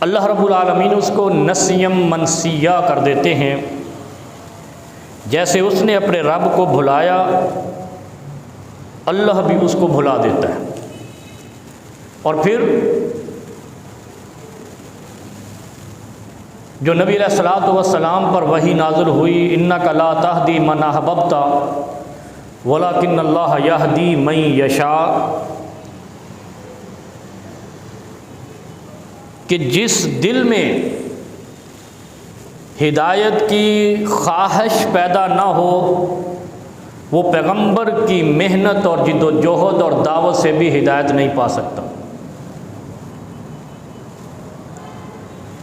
अल्लाह रब्बुल आलमीन उसको नसियम मनसिया कर देते हैं। जैसे उसने अपने रब को भुलाया, अल्लाह भी उसको भुला देता है। और फिर जो नबी अलैहिस्सलातु वस्सलाम पर वही नाज़िल हुई, इन्नका ला तहदी मन अहबब्ता वलाकिन्नल्लाह यहदी मन यशा, कि जिस दिल में हिदायत की ख्वाहिश पैदा ना हो वो पैगंबर की मेहनत और जिद्दोजहद और दावत से भी हिदायत नहीं पा सकता।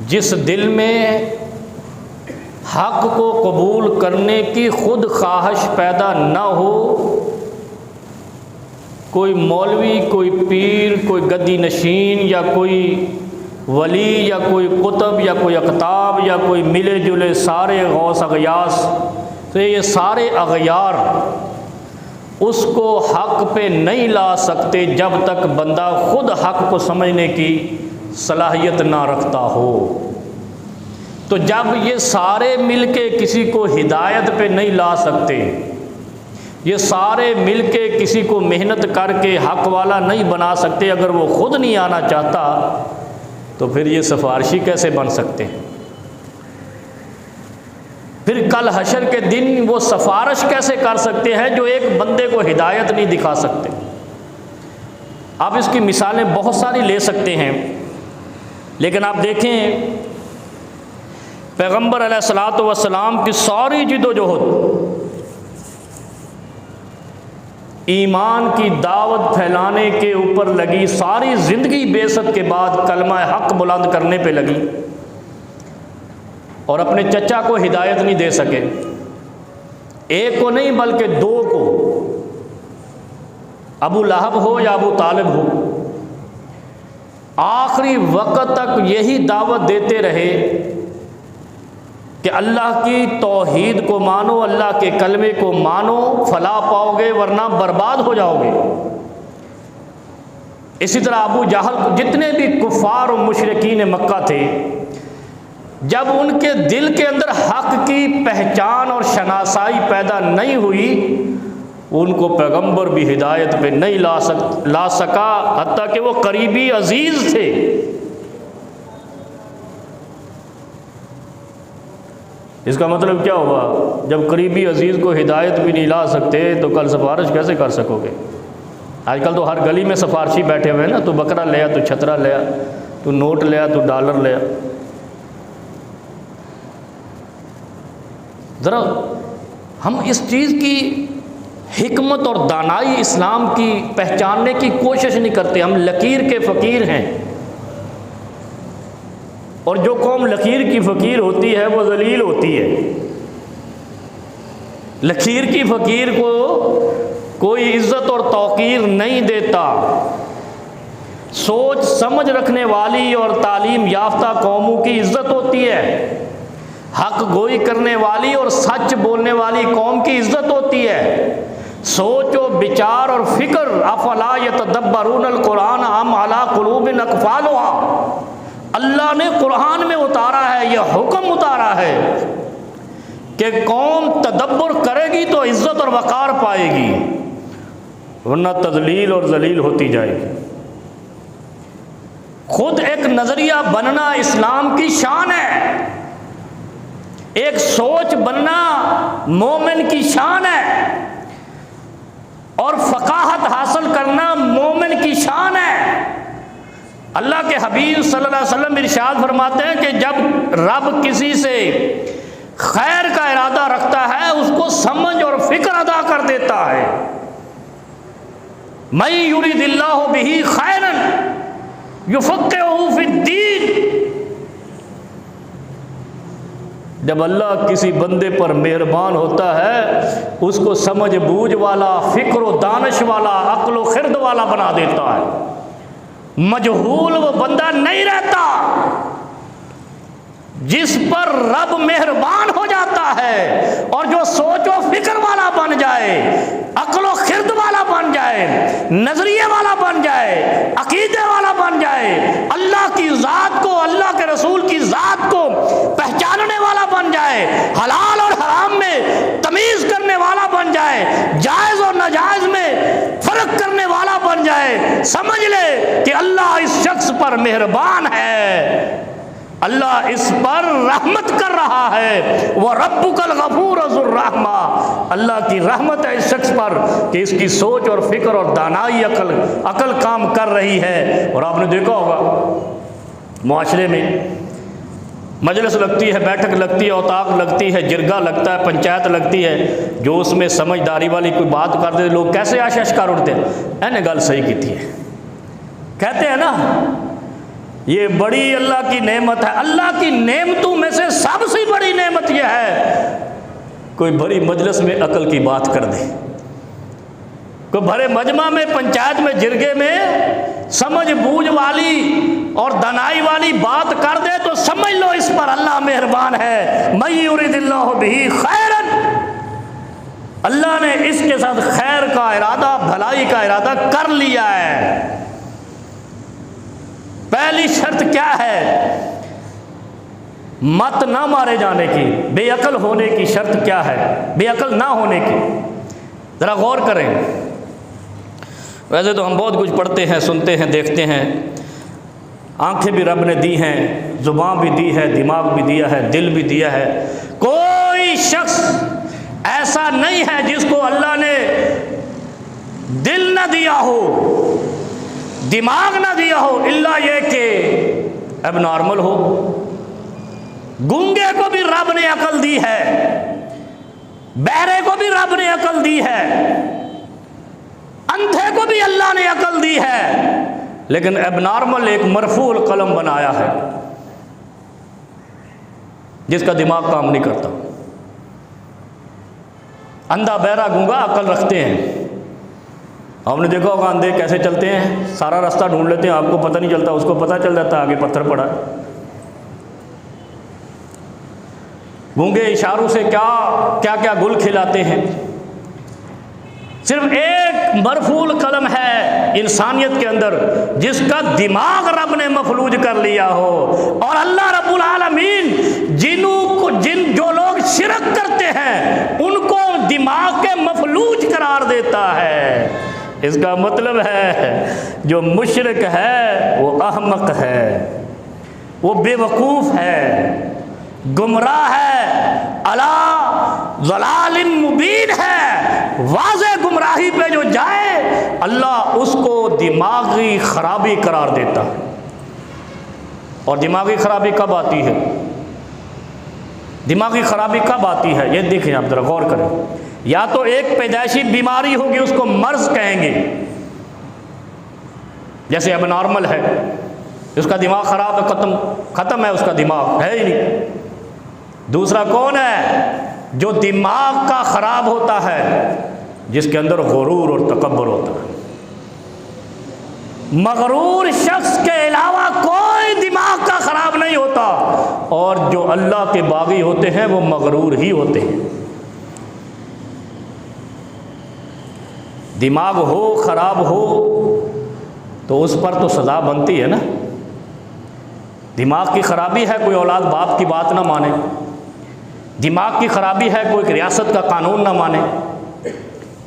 जिस दिल में हक़ को कबूल करने की खुद ख्वाहिश पैदा ना हो, कोई मौलवी, कोई पीर, कोई गद्दी नशीन या कोई वली या कोई कुतुब या कोई अकताब या कोई मिले जुले सारे गौस अगयास, तो ये सारे अगयार उसको हक़ पे नहीं ला सकते जब तक बंदा खुद हक़ को समझने की सलाहियत ना रखता हो। तो जब ये सारे मिलके किसी को हिदायत पे नहीं ला सकते, ये सारे मिलके किसी को मेहनत करके हक़ वाला नहीं बना सकते, अगर वो खुद नहीं आना चाहता तो फिर ये सिफारिशी कैसे बन सकते हैं? फिर कल हशर के दिन वो सिफारिश कैसे कर सकते हैं जो एक बंदे को हिदायत नहीं दिखा सकते? आप इसकी मिसालें बहुत सारी ले सकते हैं, लेकिन आप देखें पैगंबर अलैहिस्सलातु वस्सलाम की सारी जिद्दोजहद ईमान की दावत फैलाने के ऊपर लगी, सारी ज़िंदगी बेसत के बाद कलमा हक़ बुलंद करने पे लगी और अपने चचा को हिदायत नहीं दे सके, एक को नहीं बल्कि दो को, अबू लहब हो या अबू तालिब हो। आखिरी वक़्त तक यही दावत देते रहे कि अल्लाह की तौहीद को मानो, अल्लाह के कलमे को मानो, फलाह पाओगे वरना बर्बाद हो जाओगे। इसी तरह अबू जहल, जितने भी कुफ़ार और मुशरिकीन मक्का थे, जब उनके दिल के अंदर हक़ की पहचान और शनासाई पैदा नहीं हुई, उनको पैगंबर भी हिदायत पे नहीं ला सका, हत्ता कि वो करीबी अजीज़ थे। इसका मतलब क्या हुआ? जब करीबी अजीज़ को हिदायत भी नहीं ला सकते तो कल सिफारिश कैसे कर सकोगे? आजकल तो हर गली में सिफारशी बैठे हुए हैं ना, तो बकरा ले आ, तो छतरा ले आ, तो नोट ले आ, तो डॉलर ले आ। ज़रा हम इस चीज़ की हिकमत और दानाई इस्लाम की पहचानने की कोशिश नहीं करते। हम लकीर के फ़कीर हैं, और जो कौम लकीर की फ़कीर होती है वो ज़लील होती है। लकीर की फ़कीर को कोई इज़्ज़त और तौक़ीर नहीं देता। सोच समझ रखने वाली और तालीम याफ्ता कौमों की इज़्ज़त होती है। हक़ गोई करने वाली और सच बोलने वाली कौम की इज़्ज़त होती है। सोच और विचार और फ़िक्र, अफ़ला यतदब्बरूनल कुरान अम अला क़ुलूबिन अक़फ़ालुहा, अल्लाह ने कुरान में उतारा है, यह हुक्म उतारा है कि कौम तदब्बर करेगी तो इज़्ज़त और वक़ार पाएगी, वरना तज़लील और ज़लील होती जाएगी। खुद एक नज़रिया बनना इस्लाम की शान है, एक सोच बनना मोमिन की शान है, और फ़क़ाहत हासिल करना मोमिन की शान है। अल्लाह के हबीब सल्लल्लाहु अलैहि वसल्लम इरशाद फरमाते हैं कि जब रब किसी से खैर का इरादा रखता है उसको समझ और फिक्र अदा कर देता है। मैं युरिदिल्लाहु बिही खैरन युफ़क़्क़िहु फ़िद्दीन, जब अल्लाह किसी बंदे पर मेहरबान होता है उसको समझ बूझ वाला, फ़िक्र व दानिश वाला, अक्ल व खिरद वाला बना देता है। मजहूल वो बंदा नहीं रहता। जिस पर रब मेहरबान हो जाता है और जो सोचो फिक्र वाला बन जाए, अक्लो खिरद वाला बन जाए, नजरिए वाला बन जाए, अकीदे वाला बन जाए, अल्लाह की ज़ात को, अल्लाह के जाए, हलाल और हराम में तमीज़ करने वाला बन जाए, जायज़ और नाजायज़ में फ़र्क करने वाला बन जाए, समझ ले कि अल्लाह इस शख्स पर मेहरबान है, अल्लाह इस पर रहमत कर रहा है। वह रब्बुकल गफूर ज़ुर रहमा, अल्लाह की रहमत है इस शख्स पर कि इसकी सोच और फिक्र और दानाई अकल काम कर रही है। और आपने देखा होगा मुआशरे में मजलिस लगती है, बैठक लगती है, औताक लगती है, जिरगा लगता है, पंचायत लगती है, जो उसमें समझदारी वाली कोई बात करते लोग कैसे आशीष कर उठते हैं, मैंने गल सही की थी, कहते हैं ना ये बड़ी अल्लाह की नेमत है। अल्लाह की नेमतों में से सबसे बड़ी नेमत यह है कोई बड़ी मजलिस में अकल की बात कर दे, कोई भरे मजमा में, पंचायत में, जिरगे में समझ बूझ वाली और दनाई वाली बात कर दे तो समझ लो इस पर अल्लाह मेहरबान है। मई युरिदिल्लाहु बिही खैरन, अल्लाह ने इसके साथ खैर का इरादा, भलाई का इरादा कर लिया है। पहली शर्त क्या है? मत ना मारे जाने की, बेअकल होने की शर्त क्या है? बेअकल ना होने की, ज़रा गौर करें। वैसे तो हम बहुत कुछ पढ़ते हैं, सुनते हैं, देखते हैं, आंखें भी रब ने दी हैं, ज़ुबान भी दी है, दिमाग भी दिया है, दिल भी दिया है। कोई शख्स ऐसा नहीं है जिसको अल्लाह ने दिल ना दिया हो, दिमाग ना दिया हो, इल्ला ये कि अब नॉर्मल हो। गूंगे को भी रब ने अकल दी है, बहरे को भी रब ने अकल दी है, अंधे को भी अल्लाह ने अकल दी है, लेकिन अब नॉर्मल एक मरफूल कलम बनाया है जिसका दिमाग काम नहीं करता। अंधा बहरा गूंगा अकल रखते हैं। हमने देखा होगा अंधे कैसे चलते हैं, सारा रास्ता ढूंढ लेते हैं, आपको पता नहीं चलता, उसको पता चल जाता आगे पत्थर पड़ा। गूंगे इशारों से क्या क्या क्या गुल खिलाते हैं। सिर्फ एक मरफूल कलम है इंसानियत के अंदर जिसका दिमाग रब ने मफलूज कर लिया हो, और अल्लाह रब्बुल आलमीन जो लोग शिरक करते हैं उनको दिमाग के मफलूज करार देता है। इसका मतलब है जो मुशरिक है वो अहमक है, वो बेवकूफ़ है, गुमराह है, अला ज़लालिम मुबीन है। वाज़े गुमराही पे जो जाए अल्लाह उसको दिमागी खराबी करार देता है। और दिमागी खराबी कब आती है? दिमागी खराबी कब आती है ये देखें आप ज़रा गौर करें। या तो एक पैदाइशी बीमारी होगी, उसको मर्ज कहेंगे, जैसे अब नॉर्मल है, उसका दिमाग खराब है, खत्म है, उसका दिमाग है ही नहीं। दूसरा कौन है? जो दिमाग का खराब होता है, जिसके अंदर गुरूर और तकब्बुर होता है। मगरूर शख्स के अलावा कोई दिमाग का खराब नहीं होता, और जो अल्लाह के बागी होते हैं वो मगरूर ही होते हैं। दिमाग हो खराब हो तो उस पर तो सज़ा बनती है ना। दिमाग की खराबी है कोई औलाद बाप की बात ना माने, दिमाग की खराबी है कोई रियासत का कानून ना माने,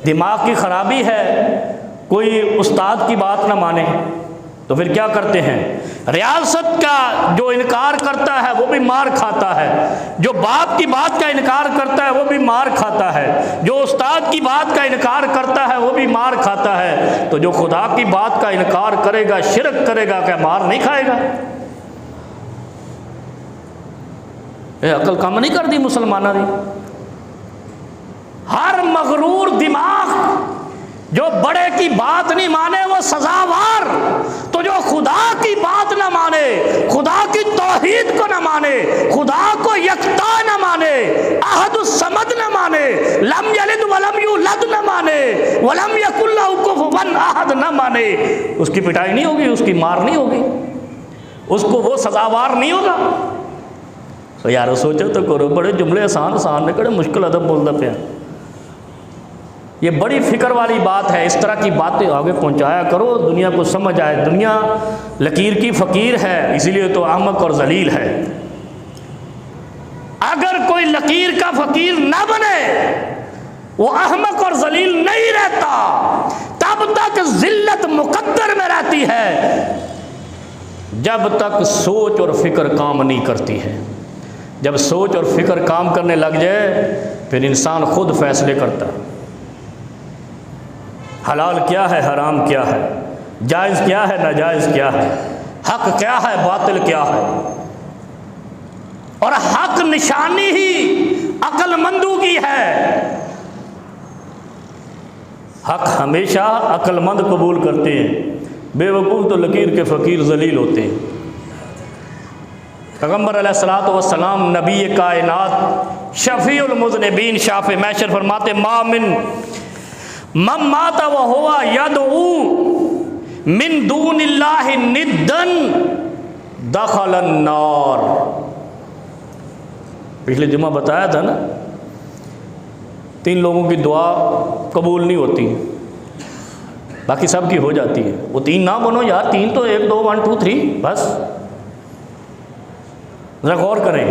दिमाग की खराबी है कोई उस्ताद की बात ना माने, तो फिर क्या करते हैं? रियासत का जो इनकार करता है वो भी मार खाता है, जो बाप की बात का इनकार करता है वो भी मार खाता है, जो उस्ताद की बात का इनकार करता है वो भी मार खाता है। तो जो खुदा की बात का इनकार करेगा, शिरक करेगा, क्या मार नहीं खाएगा? ये अकल कम नहीं कर दी मुसलमाना ने। हर मगरूर दिमाग जो बड़े की बात नहीं माने वो सजावार, तो जो खुदा की बात ना माने, खुदा की तौहीद को ना माने, खुदा को यकता ना माने, अहदुस समद ना माने, लम यलिद वलम यूलद ना माने, वलम यकुल लहू कुफुवन अहद ना माने, उसकी पिटाई नहीं होगी, उसकी मार नहीं होगी, उसको वो सजावार नहीं होगा। तो यार सोचो तो करो, बड़े जुमले आसान आसान ने कड़े मुश्किल अदब बोलता पे। ये बड़ी फिक्र वाली बात है, इस तरह की बातें आगे पहुंचाया करो, दुनिया को समझ आए। दुनिया लकीर की फ़कीर है, इसीलिए तो अहमक और जलील है। अगर कोई लकीर का फ़कीर ना बने, वो अहमक और जलील नहीं रहता, तब तक जिल्लत मुकद्दर में रहती है जब तक सोच और फिक्र काम नहीं करती है। जब सोच और फिक्र काम करने लग जाए फिर इंसान खुद फैसले करता है, हलाल क्या है, हराम क्या है, जायज़ क्या है, नाजायज़ क्या है, हक क्या है, बातिल क्या है। और हक निशानी ही अक्लमंदों की है। हक हमेशा अक्लमंद कबूल करते हैं, बेवकूफ़ तो लकीर के फ़कीर जलील होते हैं। पैगम्बर अलैहिस्सलातु वस्सलाम नबी कायनात शफ़ीउल मुज़निबीन शाफ़े मैशर फरमाते, मामिन मम माता व हुवा यदऊ मिन दूनिल्लाहि निद्दन दखलन नार। पिछले जुमा बताया था ना, 3 लोगों की दुआ कबूल नहीं होती, बाकी सब की हो जाती है। वो 3 ना बनो यार, 3 तो 1 2 1 2 3 बस। ज़रा गौर करें,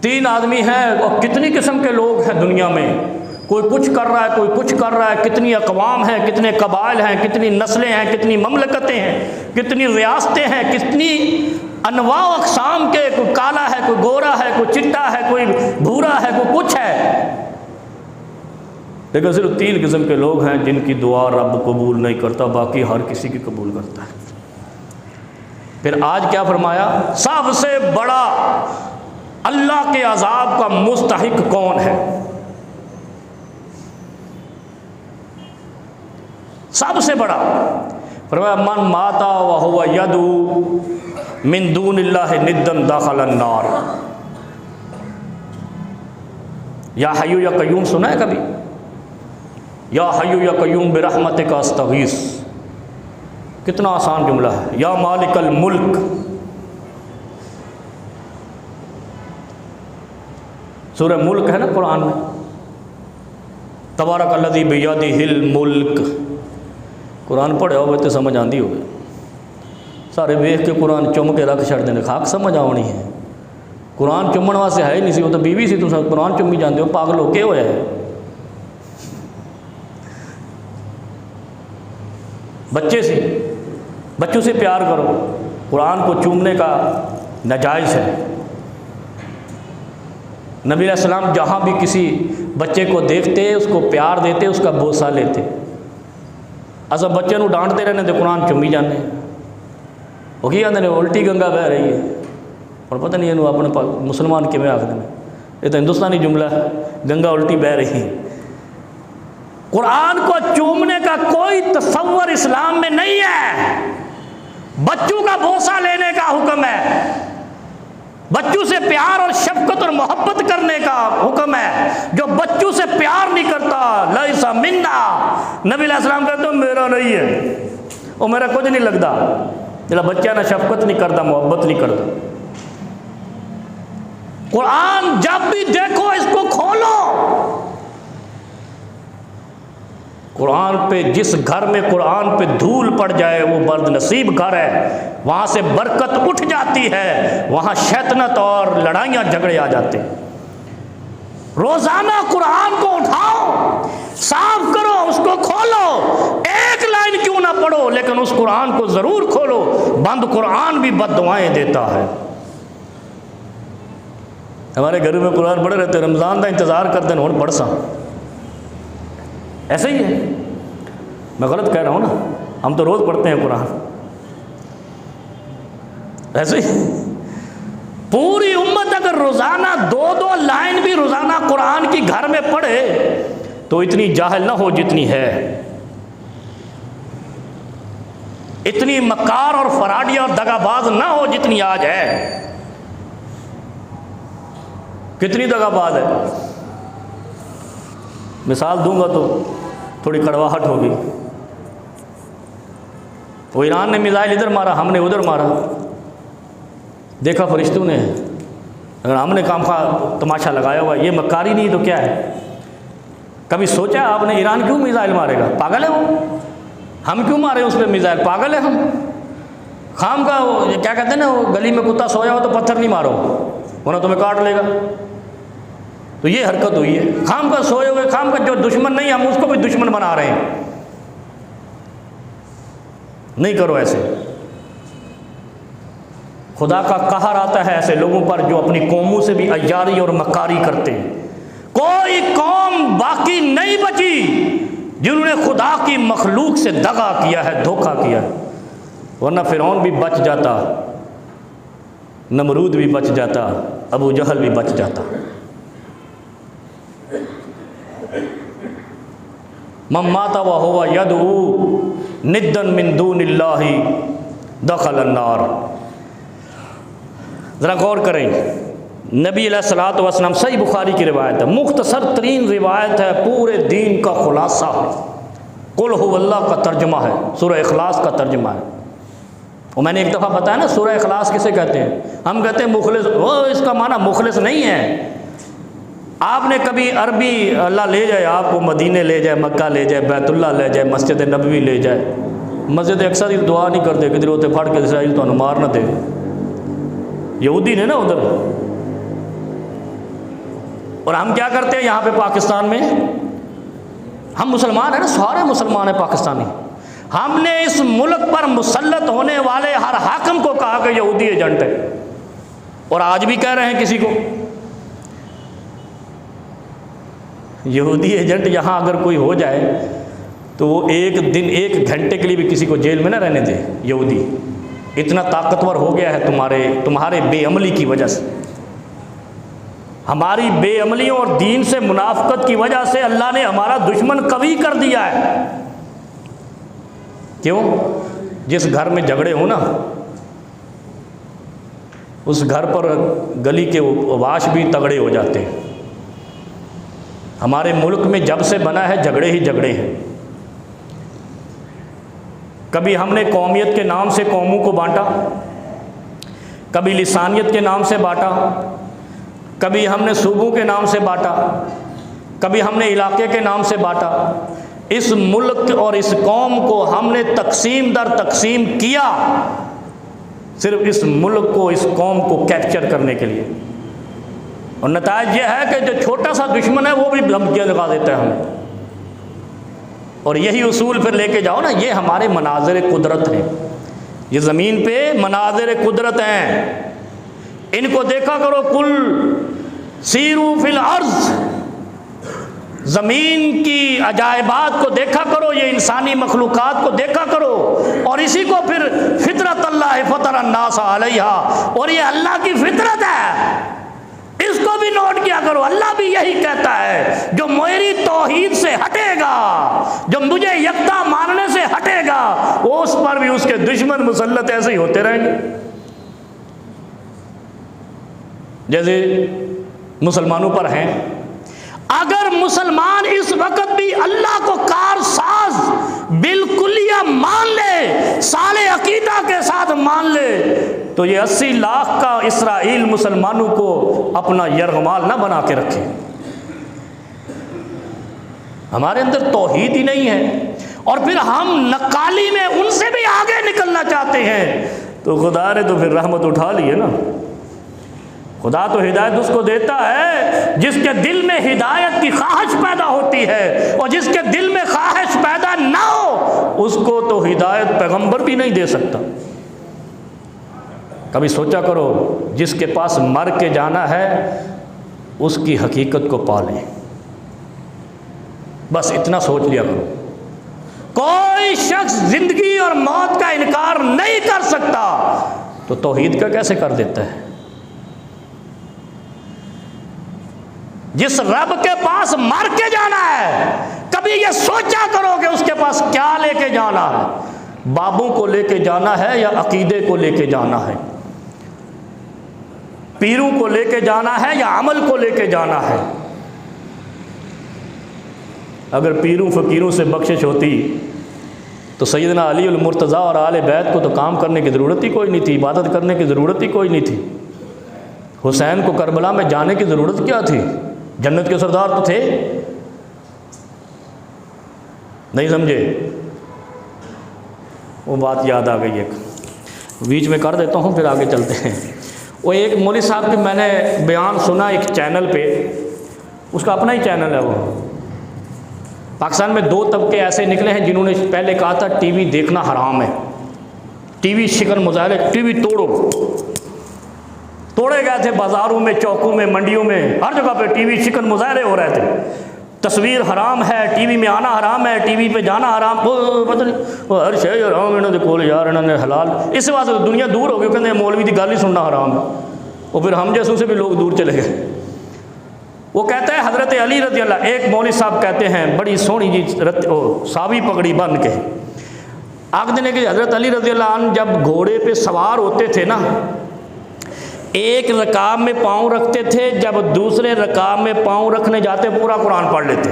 3 आदमी हैं और कितनी किस्म के लोग हैं दुनिया में। कोई कुछ कर रहा है, कोई कुछ कर रहा है। कितनी अक़वाम हैं, कितने कबाइल हैं, कितनी नस्लें हैं, कितनी ममलकतें हैं, कितनी रियासतें हैं, कितनी अनवा अक़साम के। कोई काला है, कोई गोरा है, कोई चिट्टा है, कोई भूरा है, कोई कुछ है। लेकिन सिर्फ 3 किस्म के लोग हैं जिनकी दुआ रब कबूल नहीं करता, बाकी हर किसी की कबूल करता है। फिर आज क्या फरमाया, सबसे बड़ा अल्लाह के अजाब का मुस्तहिक कौन है? सबसे बड़ा फरमाया, मन माता व हुवा यदू मिन दूनिल्लाहि निद्दन दखलन नार। या हय्यु या कय्यूम सुना है कभी? या हय्यु या कय्यूम बिरहमतिका अस्तगीस, कितना आसान जुमला है। या मालिकल मुल्क, सूरह मुल्क है ना कुरान में, तबारकल्लज़ी बियदिहिल मुल्क। कुरान पढ़े हो तो समझ आती हो, सारे वेख के कुरान चुम के रख छड़ देने, खाक समझ आवनी है। कुरान चुमन वास्ते है ही नहीं सी, वो तो बीवी सी, तुम कुरान चुमी जाते हो, पागल हो के होया है। बच्चों से प्यार करो, कुरान को चूमने का नाजायज़ है। नबी अलैहिस्सलाम जहाँ भी किसी बच्चे को देखते, उसको प्यार देते, उसका बोसा लेते। अस बच्चे को डांटते रहने तो कुरान चुमी जाने, वो की आते उल्टी गंगा बह रही है, और पता नहीं इन्हों अपने मुसलमान किमें आखते हैं। ये तो हिंदुस्तानी जुमला है, गंगा उल्टी बह रही है। कुरान को चूमने का कोई तसव्वुर इस्लाम में नहीं है। बच्चों का बोसा लेने का हुक्म है, बच्चों से प्यार और शफकत और मोहब्बत करने का हुक्म है। जो बच्चों से प्यार नहीं करता, लैसा मिन्ना, नबी अलैहिस्सलाम कहते हो मेरा नहीं है, वो मेरा कुछ नहीं लगता। जरा बच्चा ना शफकत नहीं करता, मोहब्बत नहीं करता। कुरान जब भी देखो इसको खोलो। कुरान पे, जिस घर में कुरान पे धूल पड़ जाए वो बदनसीब घर है। वहाँ से बरकत उठ जाती है, वहाँ शैतानत और लड़ाइयाँ झगड़े आ जाते हैं। रोज़ाना कुरान को उठाओ, साफ करो, उसको खोलो। एक लाइन क्यों ना पढ़ो, लेकिन उस कुरान को ज़रूर खोलो। बंद कुरान भी बद्दुआएं देता है। हमारे घर में कुरान पढ़े रहते, रमज़ान का इंतज़ार करते हैं, और पढ़ सा ऐसे ही है। मैं गलत कह रहा हूँ ना? हम तो रोज़ पढ़ते हैं कुरान, ऐसे ही। पूरी उम्मत अगर रोज़ाना 2-2 लाइन भी रोज़ाना कुरान की घर में पढ़े तो इतनी जाहिल ना हो जितनी है, इतनी मक्कार और फराडिया और दगाबाज ना हो जितनी आज है। कितनी दगाबाज है, मिसाल दूंगा तो थोड़ी कड़वाहट होगी। वो ईरान ने मिसाइल इधर मारा, हमने उधर मारा, देखा फरिश्तों ने। अगर हमने काम का तमाशा लगाया हुआ, ये मक्कारी नहीं तो क्या है? कभी सोचा आपने ईरान क्यों मिसाइल मारेगा? पागल है वो। हम क्यों मारे उस पर मिसाइल? पागल है हम। खाम का क्या कहते हैं ना, वो गली में कुत्ता सोया हो तो पत्थर नहीं मारो, वरना तुम्हें काट लेगा। तो ये हरकत हुई है, खाम का सोए हुए, खाम का जो दुश्मन नहीं हम उसको भी दुश्मन बना रहे हैं। नहीं करो ऐसे। खुदा का कहर आता है ऐसे लोगों पर जो अपनी कौमों से भी अय्यारी और मक्कारी करते हैं। कोई कौम बाकी नहीं बची जिन्होंने खुदा की मखलूक से दगा किया है, धोखा किया है। वरना फिरौन भी बच जाता, नमरूद भी बच जाता, अबू जहल भी बच जाता। मम्माता व हुवा यदऊ निद्दन मिन दूनिल्लाहि दखल अन्नार। ज़रा गौर करें, नबी अलैहिस्सलातु वस्सलाम, सही बुखारी की रिवायत है, मुख्तसर तरीन रिवायत है, पूरे दीन का खुलासा है। कुल हुवल्लाह का तर्जमा है, सूरह इखलास का तर्जमा है। और मैंने एक दफ़ा बताया ना सूरह इखलास किसे कहते हैं। हम कहते हैं मुखलिस, वो इसका माना मुखलिस नहीं है। आपने कभी अरबी अल्लाह ले जाए आपको, मदीने ले जाए, मक्का ले जाए, बैतुल्ला ले जाए, मस्जिद नबवी ले जाए, मस्जिद अक्सा की दुआ नहीं करते किधर होते फट के इसराइल तो मार न दे, यहूदी ने ना उधर। और हम क्या करते हैं यहाँ पे पाकिस्तान में, हम मुसलमान हैं ना, सारे मुसलमान हैं पाकिस्तानी। हमने इस मुल्क पर मुसल्लत होने वाले हर हाकिम को कहा कि यहूदी एजेंट है, और आज भी कह रहे हैं किसी को यहूदी एजेंट। यहाँ अगर कोई हो जाए तो वो एक दिन 1 घंटे के लिए भी किसी को जेल में ना रहने दे। यहूदी इतना ताकतवर हो गया है तुम्हारे बेअमली की वजह से। हमारी बेअमलियों और दीन से मुनाफकत की वजह से अल्लाह ने हमारा दुश्मन कवी कर दिया है। क्यों? जिस घर में झगड़े हो ना, उस घर पर गली के वाश भी तगड़े हो जाते हैं। हमारे मुल्क में जब से बना है झगड़े ही झगड़े हैं। कभी हमने कौमियत के नाम से कौमों को बांटा, कभी लिसानियत के नाम से बांटा, कभी हमने सूबों के नाम से बांटा, कभी हमने इलाके के नाम से बांटा। इस मुल्क और इस कौम को हमने तकसीम दर तकसीम किया, सिर्फ इस मुल्क को, इस कौम को कैप्चर करने के लिए। और नतायज यह है कि जो छोटा सा दुश्मन है वो भी धमकियाँ लगा देता है हमें। और यही उसूल फिर लेके जाओ ना, ये हमारे मनाज़िर कुदरत हैं, ये ज़मीन पे मनाज़िर कुदरत हैं, इनको देखा करो। कुल सीरू फिल अर्ज़, ज़मीन की अजायबात को देखा करो, ये इंसानी मखलूक़ात को देखा करो, और इसी को फिर फितरत अल्लाह फतरन्नास अलैहा, और ये अल्लाह की फितरत है, इसको भी नोट किया करो। अल्लाह भी यही कहता है, जो मेरी तौहीद से हटेगा, जो मुझे यकता मानने से हटेगा, वो उस पर भी उसके दुश्मन मुसल्लत ऐसे ही होते रहेंगे। जैसे मुसलमानों पर हैं। अगर मुसलमान इस वक्त भी अल्लाह को कारसाज बिल्कुलिया मान ले, साले अकीदा के साथ मान ले, तो ये 80 लाख का इसराइल मुसलमानों को अपना यरगमाल ना बना के रखे। हमारे अंदर तौहीद ही नहीं है, और फिर हम नकाली में उनसे भी आगे निकलना चाहते हैं, तो खुदा ने तो फिर रहमत उठा ली है ना। खुदा तो हिदायत उसको देता है जिसके दिल में हिदायत की ख्वाहिश पैदा होती है, और जिसके दिल में ख्वाहिश पैदा ना हो उसको तो हिदायत पैगंबर भी नहीं दे सकता। कभी सोचा करो, जिसके पास मर के जाना है उसकी हकीकत को पालें, बस इतना सोच लिया करो। कोई शख्स जिंदगी और मौत का इनकार नहीं कर सकता, तो तौहीद का कैसे कर देता है? जिस रब के पास मर के जाना है, कभी ये सोचा करो कि उसके पास क्या लेके जाना है, बाबों को लेके जाना है या अकीदे को लेके जाना है, पीरों को लेके जाना है या अमल को लेके जाना है। अगर पीरों फ़कीरों से बख्शिश होती तो सैयदना अली उल मुर्तज़ा और आले बैत को तो काम करने की ज़रूरत ही कोई नहीं थी, इबादत करने की ज़रूरत ही कोई नहीं थी। हुसैन को करबला में जाने की ज़रूरत क्या थी? जन्नत के सरदार तो थे। नहीं समझे? वो बात याद आ गई, एक बीच में कर देता हूँ फिर आगे चलते हैं। वो एक मौलवी साहब की मैंने बयान सुना एक चैनल पे, उसका अपना ही चैनल है वो। पाकिस्तान में दो तबके ऐसे निकले हैं जिन्होंने पहले कहा था टीवी देखना हराम है, टीवी शिकन मुजाहिर, टीवी तोड़े गए थे बाज़ारों में, चौकों में, मंडियों में, हर जगह पे टीवी शिकन मुजाहरे हो रहे थे। तस्वीर हराम है, टीवी में आना हराम है, टीवी पे जाना हराम, पता नहीं हर शे हराम इन्होंने कोल यार, इन्होंने हलाल। इस वास्ते तो दुनिया दूर हो गई, कहते मौलवी की गल ही सुनना हराम है। और फिर हम जैसों से भी लोग दूर चले गए। वो कहता है हज़रत अली रज़ी अल्लाह, एक मौलवी साहब कहते हैं बड़ी सोहनी जी सावी पगड़ी बन के आखते हैं कि हज़रत अली रज़ी अल्लाह अन्हु जब घोड़े पे सवार होते थे ना, एक रकाब में पाँव रखते थे, जब दूसरे रकाब में पाँव रखने जाते पूरा कुरान पढ़ लेते।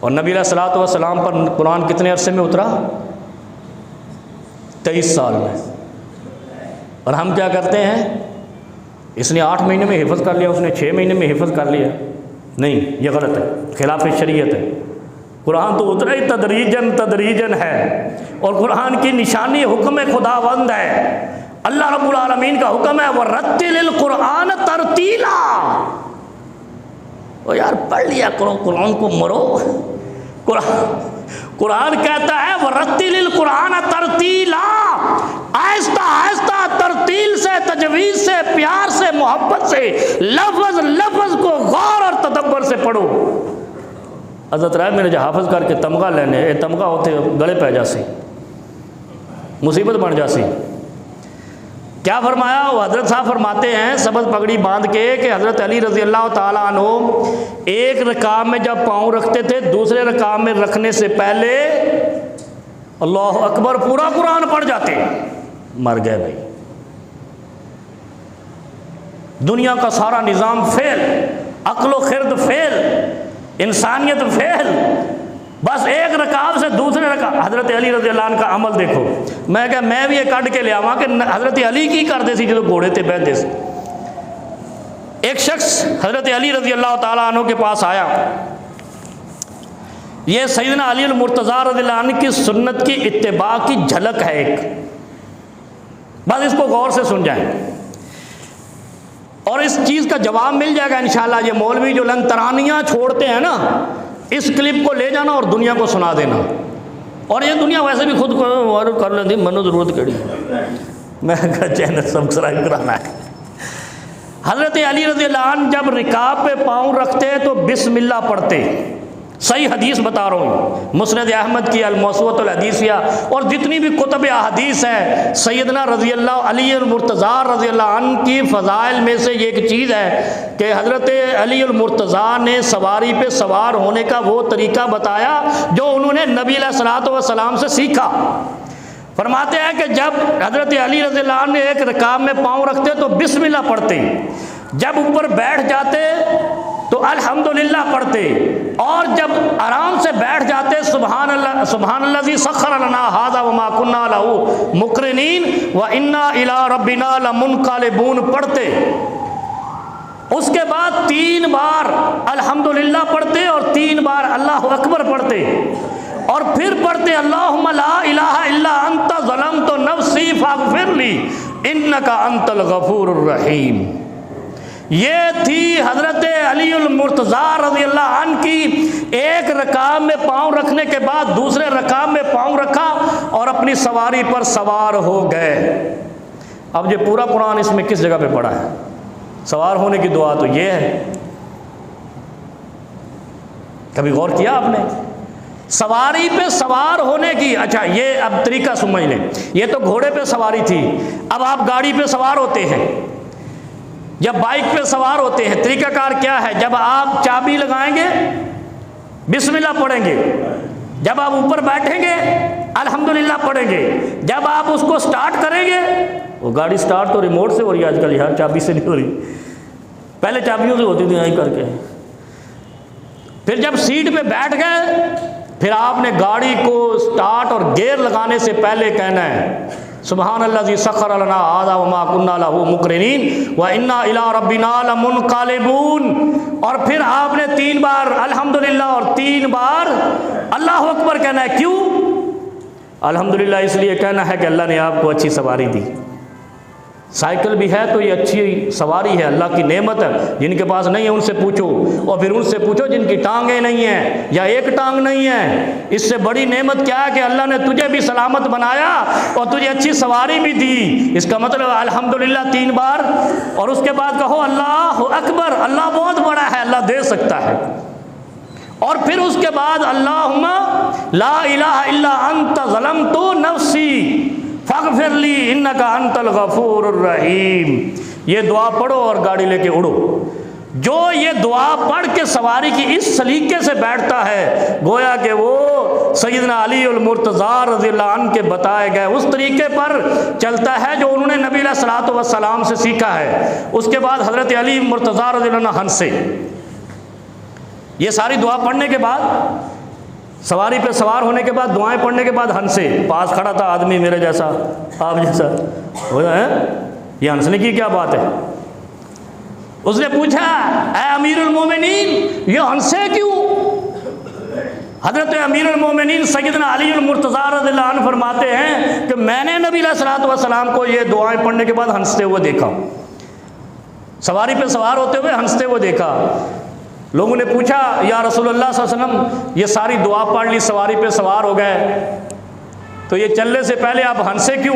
और नबी अलैहिस्सलातु वस्सलाम पर कुरान कितने अरसे में उतरा? 23 साल में। और हम क्या करते हैं, इसने 8 महीने में हिफ्ज़ कर लिया, उसने 6 महीने में हिफ्ज़ कर लिया। नहीं, ये गलत है, खिलाफ शरीयत है। कुरान तो उतना ही तदरीजन है, और कुरान की निशानी हुक्म खुदावंद है। अल्लाह रब्बुल आलमीन का हुक्म है, वरत्तिलिल कुरान तरतीला। ओ यार पढ़ लिया करो, कुरान को मरो। कुरान कहता है वरत्तिलिल कुरान तरतीला, आहिस्ता आहिस्ता तरतील से, तजवीज़ से, प्यार से, मोहब्बत से, लफ्ज़ लफ्ज़ को गौर और तदब्बर से पढ़ो। हज़रत राय मेरे जो हाफिज़ करके तमगा लेने, ये तमगा होते गले पै जासी, मुसीबत बन जासी। क्या फरमाया? वो हज़रत साहब फरमाते हैं सबज पगड़ी बांध के कि हज़रत अली रज़ी अल्लाह ताला अन्हु एक रकाब में जब पाँव रखते थे, दूसरे रकाब में रखने से पहले अल्लाह अकबर पूरा कुरान पढ़ जाते। मर गए भाई, दुनिया का सारा निज़ाम फेल, अक्लो खिरद फेल, इंसानियत फेल। बस एक रकाब से दूसरे रकाब। हज़रत अली रज़ी अल्लाह अन्हु का अमल देखो। मैं क्या मैं भी ये कट के ले आवा कि हज़रत अली की करते सी जो घोड़े ते बहते सी। एक शख्स हज़रत अली रज़ी अल्लाह ताला अन्हु के पास आया। ये सैयदना अली अल मुर्तज़ा रज़ी अल्लाह अन्हु की सुन्नत की इत्तिबा की झलक है एक, बस इसको गौर से सुन जाएं और इस चीज़ का जवाब मिल जाएगा इंशाअल्लाह। ये मौलवी जो लन तरानियाँ छोड़ते हैं ना, इस क्लिप को ले जाना और दुनिया को सुना देना। और ये दुनिया वैसे भी खुद को कर लेती, मनो ज़रूरत कड़ी, मैं चैनल सब्सक्राइब कराना है। हज़रत अली रज़ी अल्लाह अन्हु जब रिकाब पे पाँव रखते तो बिस्मिल्लाह पढ़ते। सही हदीस बता रहा हूँ, मुस्नद अहमद की अल-मौसूअतुल हदीसिया और जितनी भी कुतुब अहदीस है, सैयदना रज़ी अल्लाह अली अल मुर्तज़ा रज़ी अल्लाह अन्हु की फ़ज़ाइल में से ये एक चीज़ है कि हज़रत अली अल मुर्तज़ा ने सवारी पे सवार होने का वो तरीका बताया जो उन्होंने नबी अलैहिस्सलातु वस्सलाम से सीखा। फरमाते हैं कि जब हज़रत अली रज़ी अल्लाह अन्हु एक रकाब में पाँव रखते तो बिस्मिल्लाह पढ़ते, जब ऊपर बैठ जाते तो अल्हम्दुलिल्लाह पढ़ते, और जब आराम से बैठ जाते सुब्हानल्लाज़ी सख्खर लना हाज़ा व मा कुन्ना लहू मुक़रिनीन व इन्ना इला रब्बिना लमुनक़लिबून पढ़ते। उसके बाद 3 बार अल्हम्दुलिल्लाह पढ़ते और 3 बार अल्लाहु अकबर पढ़ते, और फिर पढ़ते अल्लाहुम्मा ला इलाहा इल्ला अंता ज़लमतु नफ्सी फ़ग़फ़िरली इन्नका अंतल गफ़ूरुर रहीम। ये थी हज़रत अली अल मुर्तज़ा रज़ी अल्लाह अन्हु की एक रकाब में पाँव रखने के बाद दूसरे रकाब में पाँव रखा और अपनी सवारी पर सवार हो गए। अब ये पूरा कुरान इसमें किस जगह पे पढ़ा है? सवार होने की दुआ तो ये है, कभी गौर किया आपने? सवारी पे सवार होने की। अच्छा ये अब तरीका समझ लें, ये तो घोड़े पे सवारी थी, अब आप गाड़ी पे सवार होते हैं या बाइक पे सवार होते हैं। तरीकाकार क्या है? जब आप चाबी लगाएंगे बिस्मिल्लाह पढ़ेंगे, जब आप ऊपर बैठेंगे अल्हम्दुलिल्लाह पढ़ेंगे, जब आप उसको स्टार्ट करेंगे, वो गाड़ी स्टार्ट तो रिमोट से हो रही है आजकल यार, चाबी से नहीं हो रही, पहले चाबियों से होती थी यहीं करके। फिर जब सीट पे बैठ गए, फिर आपने गाड़ी को स्टार्ट और गियर लगाने से पहले कहना है सुब्हानल्लाज़ी सख्खर लना हाज़ा व मा कुन्ना लहू मुक़रिनीन व इन्ना इला रब्बिना लमुनक़लिबून। और फिर आपने 3 बार अल्हम्दुलिल्लाह और 3 बार अल्लाहु अकबर कहना है। क्यों? अल्हम्दुलिल्लाह इसलिए कहना है कि अल्लाह ने आपको अच्छी सवारी दी। साइकिल भी है तो ये अच्छी सवारी है, अल्लाह की नेमत है। जिनके पास नहीं है उनसे पूछो, और फिर उनसे पूछो जिनकी टांगें नहीं हैं या एक टांग नहीं है। इससे बड़ी नेमत क्या है कि अल्लाह ने तुझे भी सलामत बनाया और तुझे अच्छी सवारी भी दी। इसका मतलब अल्हम्दुलिल्लाह 3 बार, और उसके बाद कहो अल्लाह अकबर, अल्लाह बहुत बड़ा है, अल्लाह दे सकता है। और फिर उसके बाद अल्लाहुम्मा ला इलाहा इल्ला अंत ज़लमतु नफ्सी फ़ग़फ़िरली इन्नका अंतल गफ़ूरुर रहीम। ये दुआ पढ़ो और गाड़ी लेके उड़ो। जो ये दुआ पढ़ के सवारी की इस सलीके से बैठता है, गोया कि वो सैयदना अली उल मुर्तज़ा रज़ियल्लाहु अन्हु के बताए गए उस तरीके पर चलता है जो उन्होंने नबी अलैहिस्सलातु वस्सलाम से सीखा है। उसके बाद हज़रत अली मुर्तज़ा रज़ियल्लाहु अन्हु हंसे। ये सारी दुआ पढ़ने के बाद, सवारी पे सवार होने के बाद, दुआएं पढ़ने के बाद हंसे। पास खड़ा था आदमी मेरे जैसा, आप जैसा, हो है ये हंसने की क्या बात है? उसने पूछा ऐ अमीरुल मोमिनीन, ये हंसे क्यों? हजरत अमीरुल मोमिनीन सैयदना अली मुर्तज़ा रज़ियल्लाहु अन्हु फरमाते हैं कि मैंने नबी अलैहिस्सलातु वस्सलाम को ये दुआएं पढ़ने के बाद हंसते हुए देखा, सवारी पे सवार होते हुए हंसते हुए देखा। लोगों ने पूछा या रसूलुल्लाह सल्लल्लाहु अलैहि वसल्लम, ये सारी दुआ पढ़ ली, सवारी पे सवार हो गए, तो ये चलने से पहले आप हंसे क्यों?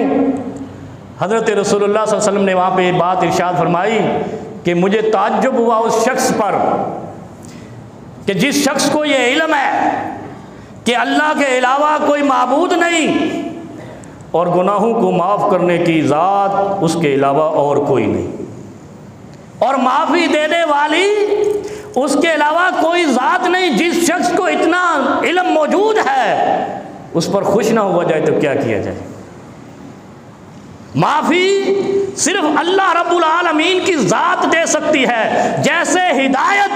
हज़रत रसूलुल्लाह सल्लल्लाहु अलैहि वसल्लम ने वहाँ पे ये बात इरशाद फरमाई कि मुझे ताज्जुब हुआ उस शख्स पर कि जिस शख्स को ये इल्म है कि अल्लाह के अलावा कोई माबूद नहीं और गुनाहों को माफ़ करने की ज़ात उसके अलावा और कोई नहीं, और माफ़ी देने वाली उसके अलावा कोई ज़ात नहीं। जिस शख्स को इतना इल्म मौजूद है उस पर खुश ना हुआ जाए तो क्या किया जाए? माफ़ी सिर्फ अल्लाह रब्बुल आलमीन की ज़ात दे सकती है। जैसे हिदायत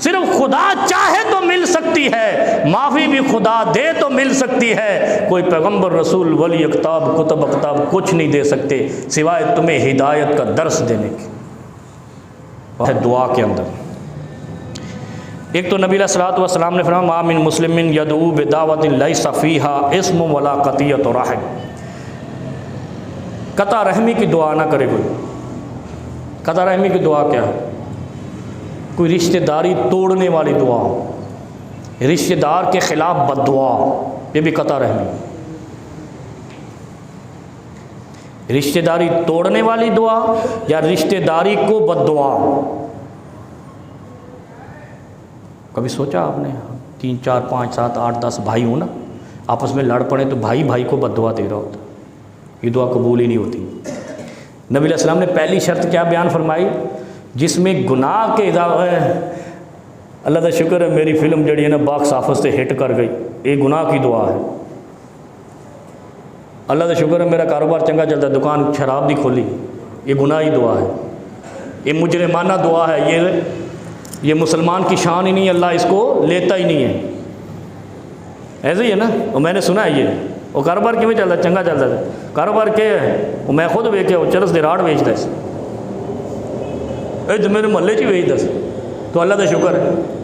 सिर्फ खुदा चाहे तो मिल सकती है, माफ़ी भी खुदा दे तो मिल सकती है। कोई पैगंबर, रसूल, वली, अख्ताब, कुतुब अख्ताब कुछ नहीं दे सकते सिवाय तुम्हें हिदायत का दर्स देने की। है दुआ के अंदर एक तो नबी अलैहिस्सलातु वस्सलाम ने फरमाया मा मिन मुस्लिमिन यदऊ बिदावतिन लैसा फीहा इस्म वला क़तियतु रहम। कता रहमी की दुआ ना करे कोई। कता रहमी की दुआ क्या है? कोई रिश्तेदारी तोड़ने वाली दुआ, रिश्तेदार के ख़िलाफ़ बद्दुआ, ये भी कता रहमी। रिश्तेदारी तोड़ने वाली दुआ या रिश्तेदारी को बद्दुआ। कभी सोचा आपने? 3, 4, 5, 7, 8, 10 भाई हो ना, आपस में लड़ पड़े तो भाई भाई को बद्दुआ दे रहा होता, ये दुआ कबूल ही नहीं होती। नबी अलैहि सलाम ने पहली शर्त क्या बयान फरमाई? जिसमें गुनाह के अल्लाह का शुक्र है मेरी फिल्म जड़ी है ना बॉक्स ऑफिस से हिट कर गई, ये गुनाह की दुआ है। अल्लाह का शुक्र है मेरा कारोबार चंगा चलता है, दुकान शराब नहीं खोली, ये गुनाह ही दुआ है। ये मुजरिमाना दुआ है, ये मुसलमान की शान ही नहीं, अल्लाह इसको लेता ही नहीं है। ऐसे ही है ना, और मैंने सुना है ये वो कारोबार किमें चलता है? चंगा चलता है कारोबार के है वो मैं खुद वेखे वो चरस दे राड़ बेचता है तो मेरे मोहल्ले च बेचता है, तो अल्लाह का शुक्र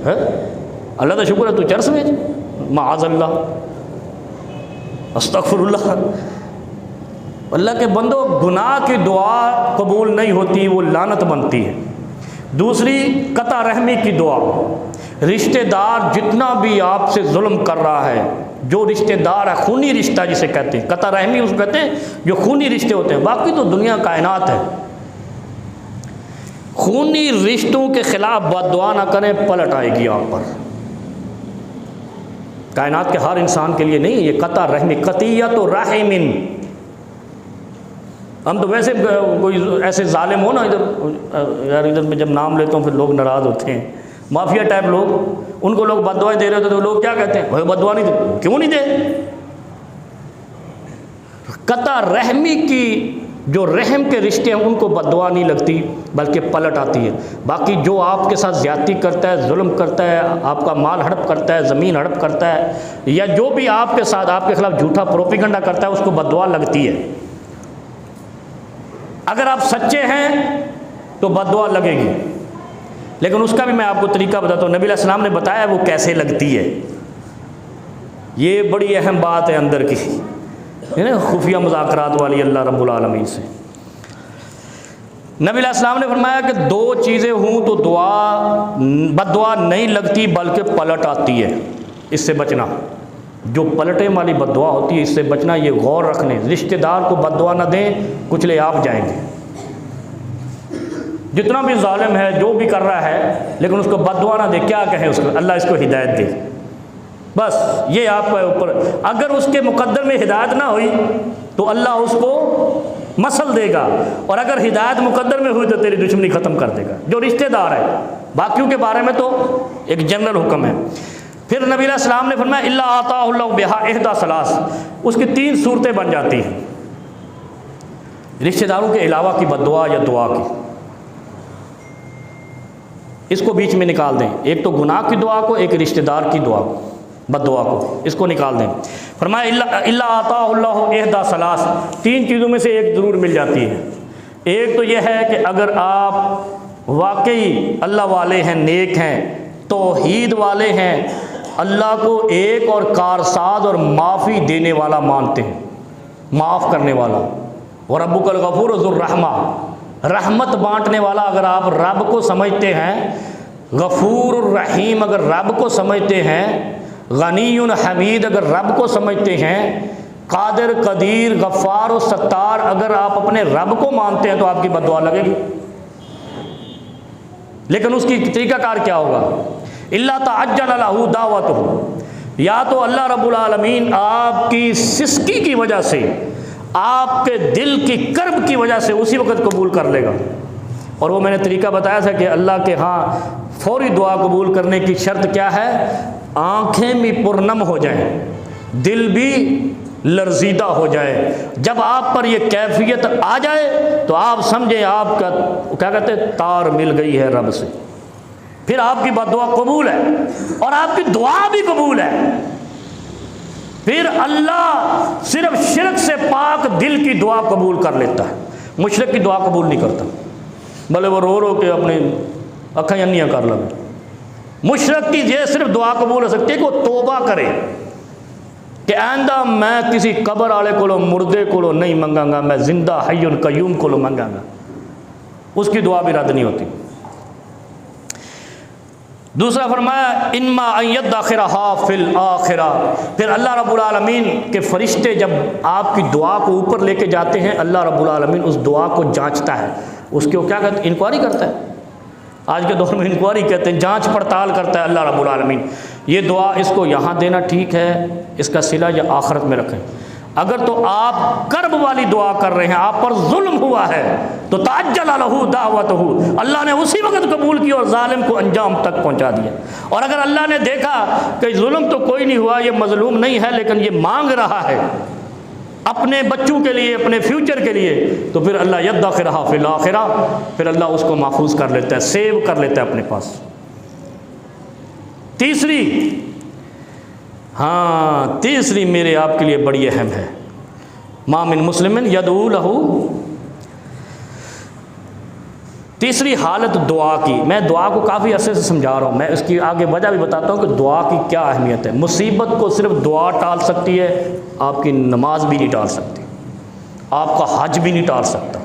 है, अल्लाह का शुक्र है तू चरस बेच, माअज़ल्लाह अस्तग़फिरुल्लाह। अल्लाह के बंदो, गुनाह की दुआ कबूल नहीं होती, वो लानत बनती है। दूसरी कता रहमी की दुआ। रिश्तेदार जितना भी आपसे जुल्म कर रहा है, जो रिश्तेदार है, खूनी रिश्ता जिसे कहते हैं, कता रहमी उसको कहते हैं जो खूनी रिश्ते होते हैं। बाकी तो दुनिया कायनात है, खूनी रिश्तों के खिलाफ बद्दुआ ना करें, पलट आएगी आप पर। कायनात के हर इंसान के लिए नहीं, ये कता रहमी, कतियत तो राहिमिन। हम तो वैसे कोई ऐसे जालिम हो ना, इधर यार इधर में जब नाम लेता हूँ फिर लोग नाराज़ होते हैं, माफिया टाइप लोग, उनको लोग बद्दुआ दे रहे होते तो लोग क्या कहते हैं, भाई बद्दुआ नहीं दे, क्यों नहीं दे? कता रहमी की जो रहम के रिश्ते हैं उनको बद्दुआ नहीं लगती बल्कि पलट आती है। बाकी जो आपके साथ ज़्यादती करता है, जुल्म करता है, आपका माल हड़प करता है, ज़मीन हड़प करता है, या जो भी आपके साथ आपके खिलाफ झूठा प्रोपेगेंडा करता है, उसको बद्दुआ लगती है। अगर आप सच्चे हैं तो बद्दुआ लगेगी, लेकिन उसका भी मैं आपको तरीका बताता हूँ। नबी अलैहि सलाम ने बताया वो कैसे लगती है। ये बड़ी अहम बात है अंदर की। खुफिया मुज़ाकरात वाली अल्लाह रब्बुल आलमीन से। नबी अलैहिस्सलाम ने फरमाया कि दो चीज़ें हों तो बद्दुआ नहीं लगती बल्कि पलट आती है, इससे बचना। जो पलटे वाली बद्दुआ होती है इससे बचना, ये गौर रखने। रिश्तेदार को बद्दुआ ना दें, कुचले आप जाएंगे। जितना भी जालिम है, जो भी कर रहा है, लेकिन उसको बद्दुआ ना दे। क्या कहें उसको? अल्लाह इसको हिदायत दे, बस ये आपके ऊपर। अगर उसके मुकद्दर में हिदायत ना हुई तो अल्लाह उसको मसल देगा, और अगर हिदायत मुकद्दर में हुई तो तेरी दुश्मनी ख़त्म कर देगा। जो रिश्तेदार है, बाकियों के बारे में तो एक जनरल हुक्म है। फिर नबी अलैहिस्सलाम ने फरमाया इल्ला आताहुल्लाहु बिहा इहदा सलास, उसकी 3 सूरतें बन जाती हैं रिश्तेदारों के अलावा की बद्दुआ या दुआ की। इसको बीच में निकाल दें, एक तो गुनाह की दुआ को, एक रिश्तेदार की दुआ को, बद्दुआ को, इसको निकाल दें। फरमाया इल्ला आताहुल्लाहु इहदा सलास, 3 चीज़ों में से एक ज़रूर मिल जाती है। एक तो यह है कि अगर आप वाकई अल्लाह वाले हैं, नेक हैं, तौहीद वाले हैं, अल्लाह को एक और कारसाज और माफ़ी देने वाला मानते हैं, माफ़ करने वाला। व रब्बुकल गफूर ज़ुर रहमा, रहमत बांटने वाला अगर आप रब को समझते हैं, गफूर रहीम अगर रब को समझते हैं, गनीयुन हमीद अगर रब को समझते हैं, कादिर कदीर गफ़ार और सत्तार अगर आप अपने रब को मानते हैं तो आपकी बद्दुआ लगेगी। लेकिन उसकी तरीक़ाकार क्या होगा? इल्ला तअज्जल लहू दावतहू, या तो अल्लाह रब्बुल आलमीन आपकी सिसकी की वजह से, आपके दिल की कर्ब की वजह से उसी वक़्त कबूल कर लेगा। और वो मैंने तरीका बताया था कि अल्लाह के यहाँ फौरी दुआ कबूल करने की शर्त क्या है? आँखें भी पुरनम हो जाएं, दिल भी लर्जीदा हो जाए। जब आप पर ये कैफियत आ जाए तो आप समझें आपका क्या कहते हैं, तार मिल गई है रब से। फिर आपकी बद्दुआ कबूल है और आपकी दुआ भी कबूल है। फिर अल्लाह सिर्फ शिरक से पाक दिल की दुआ कबूल कर लेता है, मुशरिक की दुआ कबूल नहीं करता। भले वो रो रो के अपने अखा अन्नियाँ कर लगे। मुशरिक की ये सिर्फ दुआ कबूल हो सकती है कि वो तौबा करे कि आइंदा मैं किसी कब्र वाले को, मुर्दे को नहीं मंगांगा, मैं जिंदा हय्युन कय्यूम को मंगांगा। उसकी दुआ भी रद्द नहीं होती। दूसरा फरमाया इन्मा अय्यदाखिरहा फिल आखिरा, फिर अल्लाह रब्बुल आलमीन के फरिश्ते जब आपकी दुआ को ऊपर लेके जाते हैं, अल्लाह रब्बुल आलमीन उस दुआ को जांचता है, उसके क्या कहते हैं, इंक्वायरी करता है। आज के दौर में इंक्वायरी कहते हैं, जांच पड़ताल करता है अल्लाह रब्बुल आलमीन। ये दुआ इसको यहाँ देना ठीक है, इसका सिला या आखिरत में रखें। अगर तो आप कर्ब वाली दुआ कर रहे हैं, आप पर जुल्म हुआ है, तो ताज्जल लहू दावतहू, अल्लाह ने उसी वक्त कबूल की और जालिम को अंजाम तक पहुंचा दिया। और अगर अल्लाह ने देखा कि जुल्म तो कोई नहीं हुआ, ये मजलूम नहीं है, लेकिन ये मांग रहा है अपने बच्चों के लिए, अपने फ्यूचर के लिए, तो फिर अल्लाह यद्दाखिरहा फिल आखिरा, फिर अल्लाह उसको महफूज कर लेता है, सेव कर लेता है अपने पास। तीसरी, हाँ तीसरी मेरे आपके लिए बड़ी अहम है, मा मिन मुस्लिमिन यदऊ लहू, तीसरी हालत दुआ की। मैं दुआ को काफ़ी अरसे से समझा रहा हूँ, मैं इसकी आगे वजह भी बताता हूँ कि दुआ की क्या अहमियत है। मुसीबत को सिर्फ दुआ टाल सकती है, आपकी नमाज भी नहीं टाल सकती, आपका हज भी नहीं टाल सकता,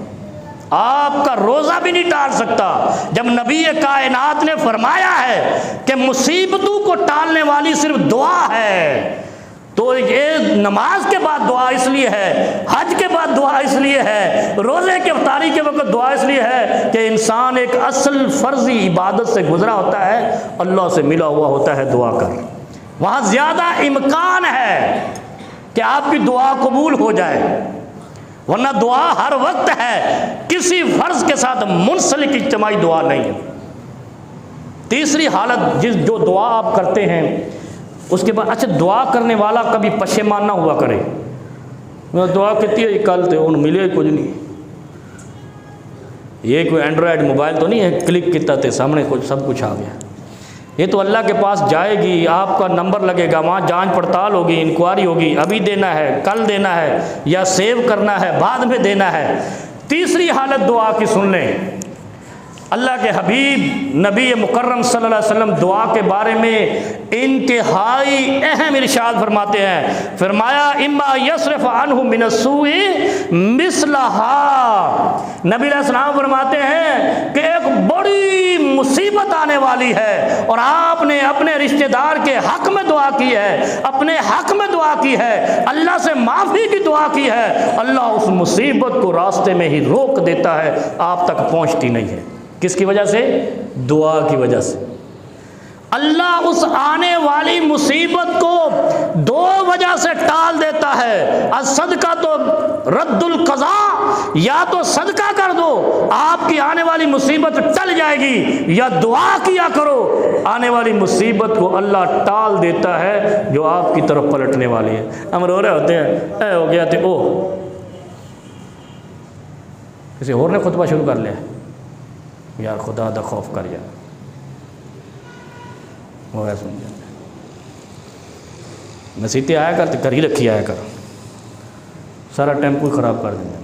आपका रोज़ा भी नहीं टाल सकता। जब नबी कायनात ने फरमाया है कि मुसीबतों को टालने वाली सिर्फ दुआ है, तो ये नमाज के बाद दुआ इसलिए है, हज के बाद दुआ इसलिए है, रोज़े के इफ्तारी के वक्त दुआ इसलिए है कि इंसान एक असल फ़र्ज़ी इबादत से गुजरा होता है, अल्लाह से मिला हुआ होता है दुआ कर। वहाँ ज़्यादा इम्कान है कि आपकी दुआ कबूल हो जाए, वरना दुआ हर वक्त है, किसी फ़र्ज़ के साथ मुंसलिक इज्तिमाई दुआ नहीं है। तीसरी हालत जो दुआ आप करते हैं उसके बाद, अच्छा दुआ करने वाला कभी पशेमान ना हुआ करे, मैं दुआ कहती है कल तो उन मिले कुछ नहीं, ये कोई एंड्रॉयड मोबाइल तो नहीं है क्लिक किया थे सामने कुछ सब कुछ आ गया। ये तो अल्लाह के पास जाएगी, आपका नंबर लगेगा, वहाँ जांच पड़ताल होगी, इंक्वायरी होगी, अभी देना है, कल देना है, या सेव करना है, बाद में देना है। तीसरी हालत दुआ की सुन लें, अल्लाह के हबीब नबी मुकर्रम सल्लल्लाहु अलैहि वसल्लम दुआ के बारे में इंतहाई अहम इरशाद फरमाते हैं। फरमाया इम्मा यसरफ अनहु मिनस्सूई मिसलहा। नबी अलैहिस्सलाम फरमाते हैं कि एक बड़ी मुसीबत आने वाली है और आपने अपने रिश्तेदार के हक में दुआ की है, अपने हक में दुआ की है, अल्लाह से माफ़ी की दुआ की है, अल्लाह उस मुसीबत को रास्ते में ही रोक देता है, आप तक पहुंचती नहीं है। किसकी वजह से? दुआ की वजह से। अल्लाह उस आने वाली मुसीबत को दो वजह से टाल देता है। आज सदका तो रद्दुल कज़ा, या तो सदका कर दो आपकी आने वाली मुसीबत टल जाएगी, या दुआ किया करो आने वाली मुसीबत को अल्लाह टाल देता है जो आपकी तरफ पलटने वाली है। हम रो रहे होते हैं ऐ हो गया थे, ओ किसी और ने खुतबा शुरू कर लिया, यार खुदा दा खौफ कर यार, वो है सुन नसीहतें आया कर तो कर ही रखी आया कर, सारा टेम्पो ख़राब कर देंगे।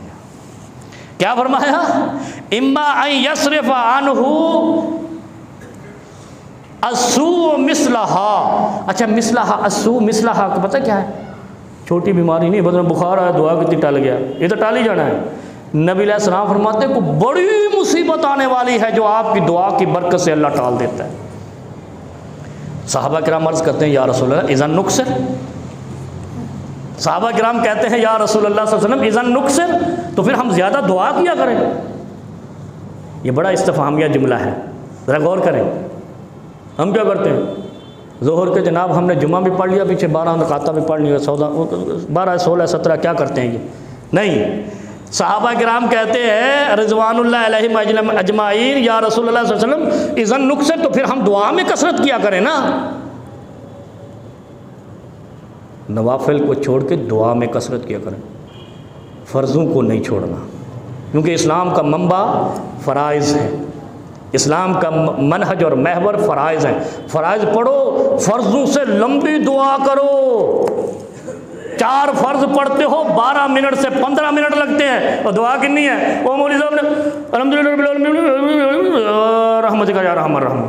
क्या फरमाया? इम्मा अन यसरिफ अनहु अस्सू मिसलहा। अच्छा मिसलहा, अस्सू मिसलहा को पता क्या है? छोटी बीमारी नहीं, बदल बुखार आया दुआ कितनी टल गया, ये तो टाल ही जाना है। नबी अलैहिस्सलाम फरमाते को बड़ी मुसीबत आने वाली है जो आपकी दुआ की बरकत से अल्लाह टाल देता है। सहाबा किराम अर्ज़ करते हैं या रसूल अल्लाह इज़न नुक्सर। सहाबा किराम कहते हैं या रसूल अल्लाह सल्लल्लाहु अलैहि वसल्लम इज़न नुक्सर, तो फिर हम ज़्यादा दुआ किया करें। ये बड़ा इस्तिफ़हामिया जुमला है, ज़रा गौर करें। हम क्या करते हैं? ज़ोहर के जनाब हमने जुमा भी पढ़ लिया, पीछे 12 रकात भी पढ़ लिया, 12, 16, 17 क्या करते हैं ये? नहीं, सहाबा किराम कहते हैं रिज़वानुल्लाह अलैहिम अजमाइन या रसूलुल्लाह सल्लल्लाहु अलैहि वसल्लम इज़न नुक्सर, तो फिर हम दुआ में कसरत किया करें ना। नवाफिल को छोड़ के दुआ में कसरत किया करें, फ़र्ज़ों को नहीं छोड़ना, क्योंकि इस्लाम का मंबा फ़राइज़ है, इस्लाम का मनहज और महवर फ़राइज़ हैं। फ़राइज़ पढ़ो, फ़र्ज़ों से लंबी दुआ करो। 4 फ़र्ज़ पढ़ते हो 12 मिनट से 15 मिनट लगते हैं, और दुआ कितनी है? वो मौलवी साहब ने अल्हम्दुलिल्लाह रहमतिक या रहमान रहम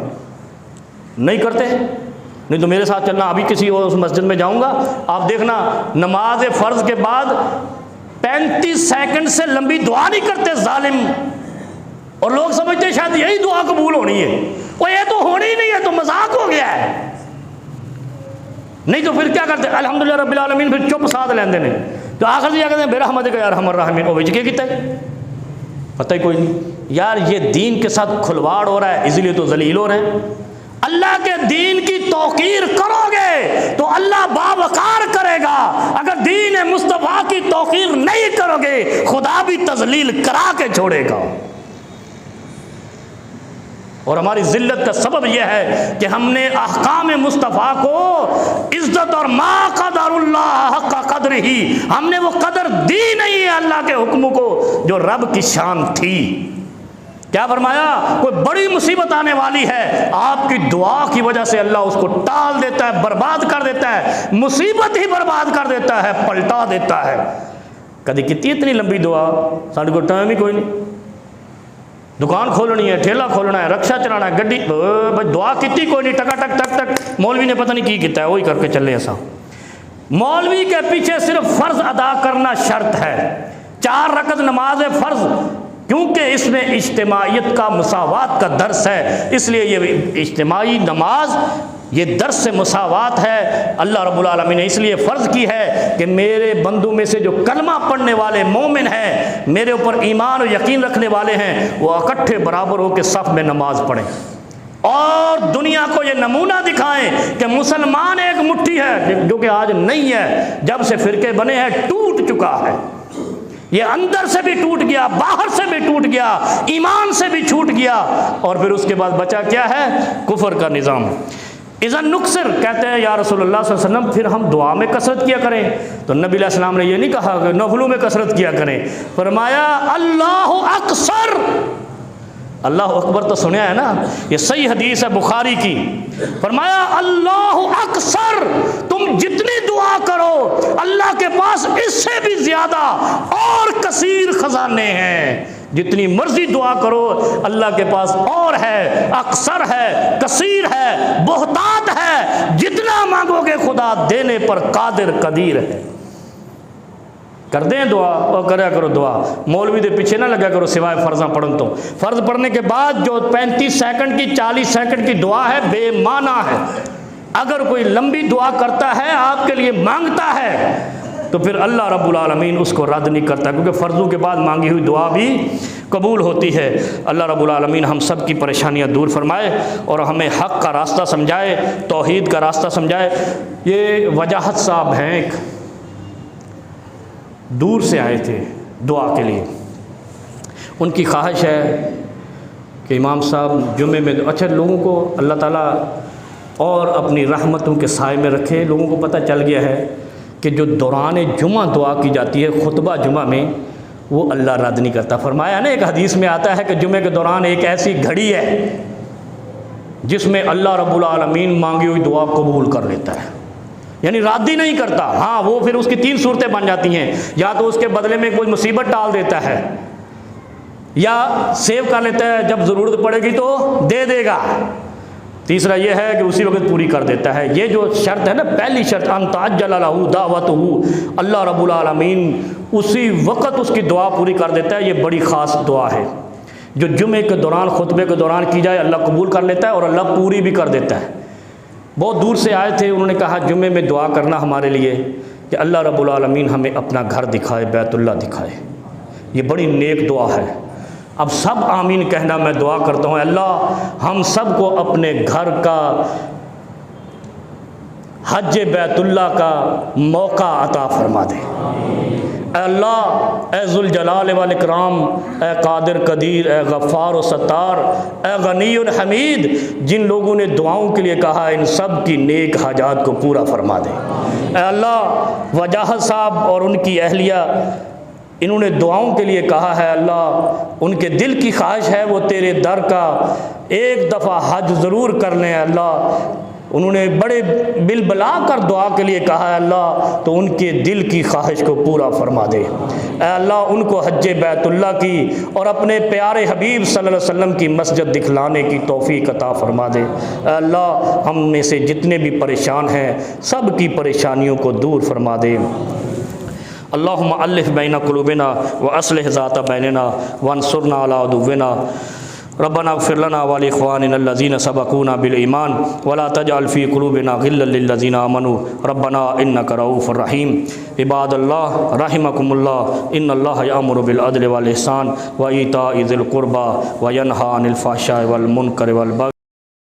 नहीं करते। नहीं तो मेरे साथ चलना, अभी किसी और उस मस्जिद में जाऊंगा, आप देखना नमाज फ़र्ज़ के बाद 35 सेकंड से लंबी दुआ नहीं करते जालिम। और लोग समझते हैं शायद यही दुआ कबूल होनी है, वो ये तो होनी ही नहीं है, तो मजाक हो गया है। नहीं तो फिर क्या करते? अल्हम्दुलिल्लाह रब्बिल आलमीन, फिर चुप साध लेंदे ने, तो आखिर क्या कहते हैं बेरहमतिक या रहमान रहीम। ओ विच किया पता ही कोई नहीं यार, ये दीन के साथ खुलवाड़ हो रहा है, इसलिए तो जलील हो रहे हैं। अल्लाह के दीन की तौकीर करोगे तो अल्लाह बावकार करेगा, अगर दीन मुस्तफ़ा की तौकीर नहीं करोगे खुदा भी तजलील करा के छोड़ेगा। और हमारी ज़िल्लत का सबब यह है कि हमने अहकाम मुस्तफ़ा को इज़्ज़त और मा क़दरुल्लाह हक़्क़ क़द्रिही, हमने वो कदर दी नहीं है अल्लाह के हुक्म को जो रब की शान थी। क्या फरमाया? कोई बड़ी मुसीबत आने वाली है, आपकी दुआ की वजह से अल्लाह उसको टाल देता है, बर्बाद कर देता है, मुसीबत ही बर्बाद कर देता है, पलटा देता है। कभी कितनी इतनी लंबी दुआ, साढ़े को टाइम ही कोई नहीं, दुकान खोलनी है, ठेला खोलना है, रक्षा चलाना है, गड्डी, दुआ कितनी कोई नहीं, टका टक टक टक मौलवी ने पता नहीं की किया है, वही करके चले। ऐसा मौलवी के पीछे सिर्फ फ़र्ज़ अदा करना शर्त है, 4 रकत नमाज फ़र्ज़, क्योंकि इसमें इज्तिमाइयत का, मुसावात का दर्स है, इसलिए ये इज्तिमाई नमाज ये दर्स से मुसावात है। अल्लाह रब्बुल आलमीन ने इसलिए फ़र्ज़ की है कि मेरे बंदों में से जो कलमा पढ़ने वाले मोमिन हैं, मेरे ऊपर ईमान और यकीन रखने वाले हैं, वो इकट्ठे बराबर होकर सफ़ में नमाज पढ़ें और दुनिया को ये नमूना दिखाएं कि मुसलमान एक मुट्ठी है, जो कि आज नहीं है, जब से फ़िरके बने हैं टूट चुका है। ये अंदर से भी टूट गया, बाहर से भी टूट गया, ईमान से भी छूट गया, और फिर उसके बाद बचा क्या है? कुफर का निज़ाम। इज़न नुक्सर कहते हैं या रसूलुल्लाह सल्लल्लाहु अलैहि वसल्लम फिर हम दुआ में कसरत किया करें, तो नबी अलैहि सलाम ने ये नहीं कहा कि नफलों में कसरत किया करें, फरमाया अल्लाहु अक्सर। अल्लाह अकबर तो सुना है ना, ये सही हदीस है बुखारी की। फरमाया अल्लाहु अक्सर, तुम जितनी दुआ करो अल्लाह के पास इससे भी ज़्यादा और कसीर ख़जाने हैं। जितनी मर्जी दुआ करो अल्लाह के पास और है, अक्सर है, कसीर है, बहुतात है, जितना मांगोगे खुदा देने पर कादिर कदीर है। कर दें दुआ और करा करो दुआ, मौलवी के पीछे ना लगा करो सिवाय फ़र्ज़ा पढ़न तो। फ़र्ज़ पढ़ने के बाद जो 35 सेकंड की 40 सेकंड की दुआ है बेमाना है। अगर कोई लंबी दुआ करता है आपके लिए मांगता है तो फिर अल्लाह रब्बुल आलमीन उसको रद्द नहीं करता, क्योंकि फ़र्ज़ों के बाद मांगी हुई दुआ भी कबूल होती है। अल्लाह रब्बुल आलमीन हम सब की परेशानियाँ दूर फरमाए और हमें हक़ का रास्ता समझाए, तौहीद का रास्ता समझाए। ये वजाहत साहब हैं, एक दूर से आए थे दुआ के लिए। उनकी ख्वाहिश है कि इमाम साहब जुमे में, अच्छा लोगों को अल्लाह ताला और अपनी रहमतों के साए में रखे। लोगों को पता चल गया है कि जो दौरान जुमा दुआ की जाती है खुतबा जुमा में, वो अल्लाह रद्द नहीं करता। फरमाया ना, एक हदीस में आता है कि जुमे के दौरान एक ऐसी घड़ी है जिसमें अल्लाह रब्बुल आलमीन मांगी हुई दुआ कबूल कर लेता है, यानी रद्द ही नहीं करता। हाँ, वो फिर उसकी 3 सूरतें बन जाती हैं, या तो उसके बदले में कोई मुसीबत डाल देता है, या सेव कर लेता है, जब ज़रूरत पड़ेगी तो दे देगा। तीसरा ये है कि उसी वक्त पूरी कर देता है। ये जो शर्त है ना, पहली शर्त अंताजल लहू दावतहू, अल्लाह रब्बुल आलमीन उसी वक्त उसकी दुआ पूरी कर देता है। ये बड़ी ख़ास दुआ है जो जुमे के दौरान, खुतबे के दौरान की जाए, अल्लाह कबूल कर लेता है और अल्लाह पूरी भी कर देता है। बहुत दूर से आए थे, उन्होंने कहा जुमे में दुआ करना हमारे लिए कि अल्लाह रब्बुल आलमीन हमें अपना घर दिखाए, बैतुल्लाह दिखाए। ये बड़ी नेक दुआ है। अब सब आमीन कहना, मैं दुआ करता हूँ अल्लाह हम सब को अपने घर का, हज बैतुल्लाह का मौका अता फरमा दे। अल्लाह ए ज़ुल जलाल वल इकराम, ए कादिर कदीर, ए गफ़ार व सत्तार, ए गनीयुल हमीद, जिन लोगों ने दुआओं के लिए कहा इन सब की नेक हाजात को पूरा फरमा दे। ए अल्लाह वजाहत साहब और उनकी अहलिया, इन्होंने दुआओं के लिए कहा है, अल्लाह उनके दिल की ख्वाहिश है वो तेरे दर का एक दफ़ा हज ज़रूर कर लें। अल्लाह उन्होंने बड़े बिल बला कर दुआ के लिए कहा है, अल्लाह तो उनके दिल की ख्वाहिश को पूरा फरमा दे। अल्लाह उनको हज बैतुल्लाह की और अपने प्यारे हबीब सल्लल्लाहु अलैहि वसल्लम की मस्जिद दिखलाने की तौफीक अता फरमा दे। अल्लाह हम में से जितने भी परेशान हैं सब की परेशानियों को दूर फरमा दे। अल्लाहुम्मा अल्लिफ़ बैना क़ुलूबिना व अस्लिह ज़ाता बैनना वंसुरना अला अदुव्विना रब्बना इग़फ़िर लना व लिइख़्वानिना अल्लज़ीना सबक़ूना बिल ईमान वला तजअल फ़ी क़ुलूबिना ग़िल्लन लिल्लज़ीना आमनू रब्बना इन्नका रऊफ़ुर रहीम। इबादल्लाह रहिमकुमुल्लाह, इन्नल्लाह यअमुरु बिल अदलि वल इहसान व ईताइ ज़िल क़ुरबा व यनहा अनिल फ़हशाइ वल मुनकरि वल बग़ी